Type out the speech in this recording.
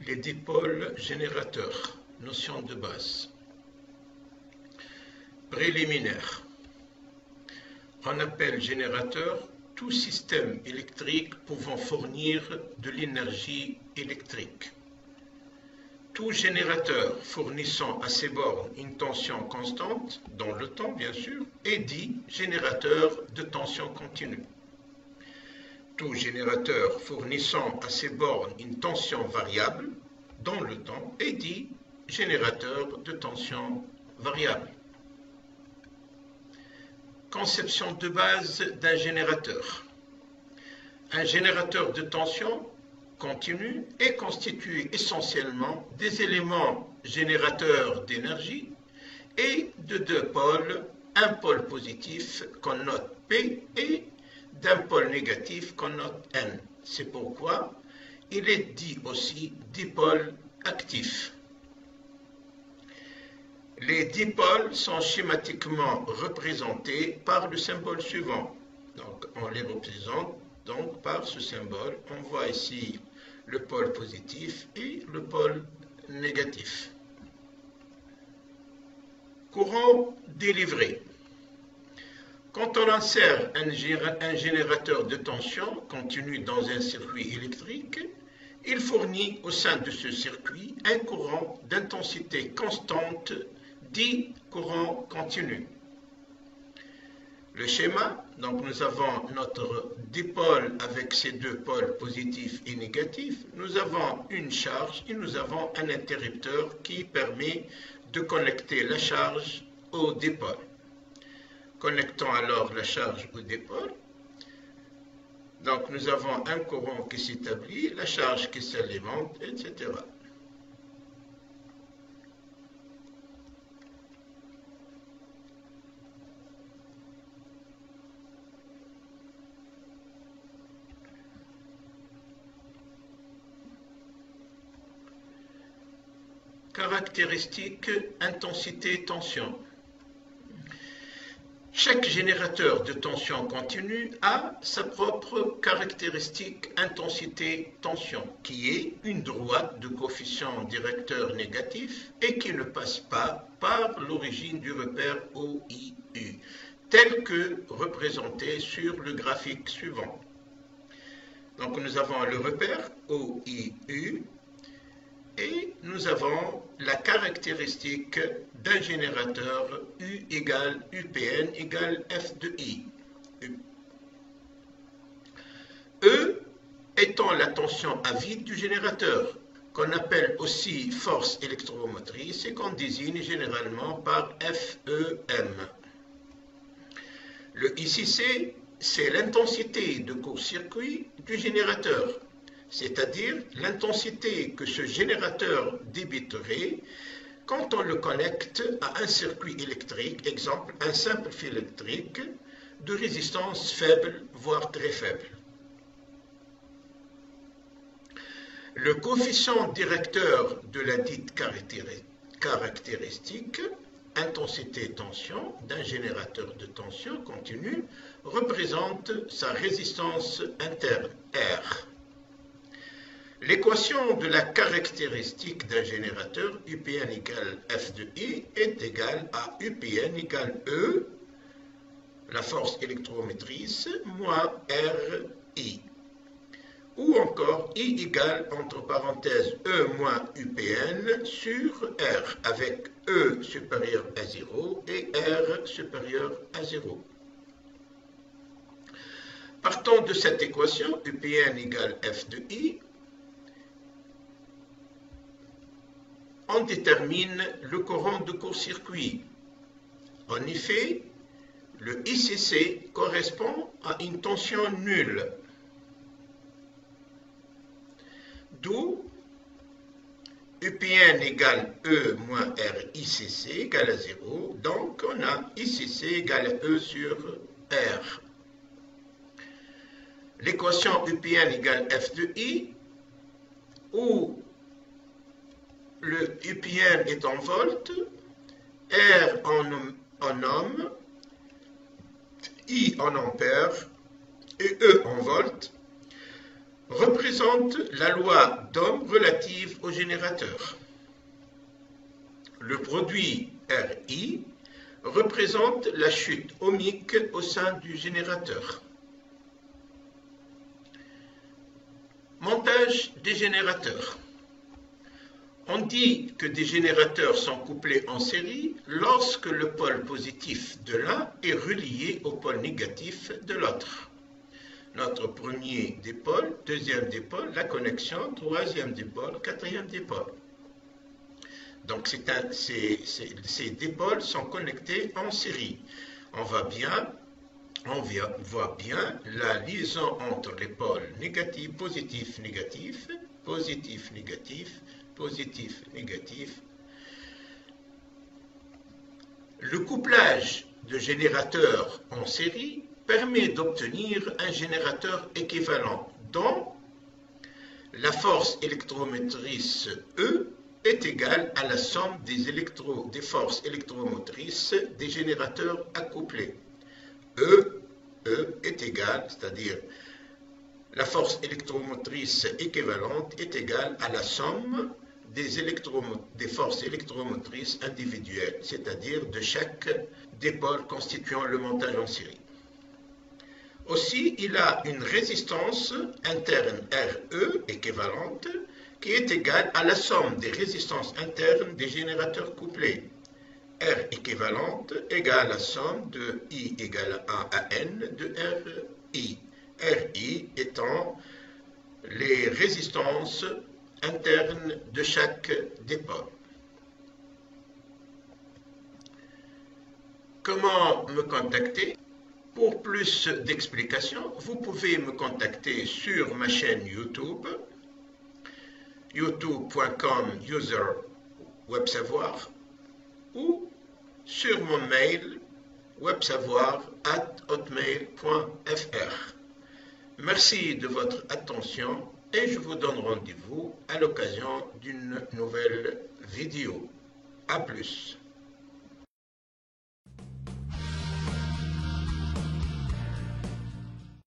Les dipôles générateurs, notion de base. Préliminaire. On appelle générateur tout système électrique pouvant fournir de l'énergie électrique. Tout générateur fournissant à ses bornes une tension constante, dans le temps bien sûr, est dit générateur de tension continue. Tout générateur fournissant à ses bornes une tension variable, dans le temps, est dit générateur de tension variable. Conception de base d'un générateur. Un générateur de tension continue est constitué essentiellement des éléments générateurs d'énergie et de deux pôles, un pôle positif qu'on note P et d'un pôle négatif qu'on note N. C'est pourquoi il est dit aussi dipôle actif. Les dipôles sont schématiquement représentés par le symbole suivant. Donc, on les représente donc par ce symbole. On voit ici le pôle positif et le pôle négatif. Courant délivré. Quand on insère un générateur de tension continue dans un circuit électrique, il fournit au sein de ce circuit un courant d'intensité constante dit courant continu. Le schéma, donc nous avons notre dipôle avec ses deux pôles positifs et négatifs, nous avons une charge et nous avons un interrupteur qui permet de connecter la charge au dipôle. Connectons alors la charge au dipôle. Donc nous avons un courant qui s'établit, la charge qui s'alimente, etc. Caractéristiques, intensité, tension. Chaque générateur de tension continue a sa propre caractéristique intensité-tension, qui est une droite de coefficient directeur négatif et qui ne passe pas par l'origine du repère OIU, tel que représenté sur le graphique suivant. Donc nous avons le repère OIU et nous avons la caractéristique d'un générateur U égale UPN égale F de I. E étant la tension à vide du générateur, qu'on appelle aussi force électromotrice et qu'on désigne généralement par FEM. Le ICC, c'est l'intensité de court-circuit du générateur, c'est-à-dire l'intensité que ce générateur débiterait quand on le connecte à un circuit électrique, exemple un simple fil électrique de résistance faible, voire très faible. Le coefficient directeur de la dite caractéristique, intensité-tension d'un générateur de tension continue, représente sa résistance interne, R. L'équation de la caractéristique d'un générateur UPN égale F de I est égale à UPN égale E, la force électromotrice, moins RI. Ou encore I égale, entre parenthèses, E moins UPN sur R, avec E supérieur à 0 et R supérieur à 0. Partant de cette équation, UPN égale F de I, on détermine le courant de court-circuit. En effet, le ICC correspond à une tension nulle, d'où UPN égale E moins RICC égale à 0, donc on a ICC égale à E sur R. L'équation UPN égale F de I, où le UPN est en volts, R en ohms, I en ampères et E en volts, représente la loi d'Ohm relative au générateur. Le produit RI représente la chute ohmique au sein du générateur. Montage des générateurs. On dit que des générateurs sont couplés en série lorsque le pôle positif de l'un est relié au pôle négatif de l'autre. Notre premier dipôle, deuxième dipôle, la connexion, troisième dipôle, quatrième dipôle. Donc ces dipôles sont connectés en série. On voit bien la liaison entre les pôles négatifs, positif, négatif, positif, négatif, positif, négatif. Le couplage de générateurs en série permet d'obtenir un générateur équivalent dont la force électromotrice E est égale à la somme des forces électromotrices des générateurs accouplés. E est égale, c'est-à-dire la force électromotrice équivalente est égale à la somme des forces électromotrices individuelles, c'est-à-dire de chaque dipôle constituant le montage en série. Aussi, il a une résistance interne RE équivalente qui est égale à la somme des résistances internes des générateurs couplés. R équivalente égale la somme de I égale à N de RI. RI étant les résistances internes de chaque dipôle. Comment me contacter? Pour plus d'explications, vous pouvez me contacter sur ma chaîne YouTube, youtube.com/user-websavoir, ou sur mon mail websavoir@hotmail.fr. Merci de votre attention et je vous donne rendez-vous à l'occasion d'une nouvelle vidéo. À plus.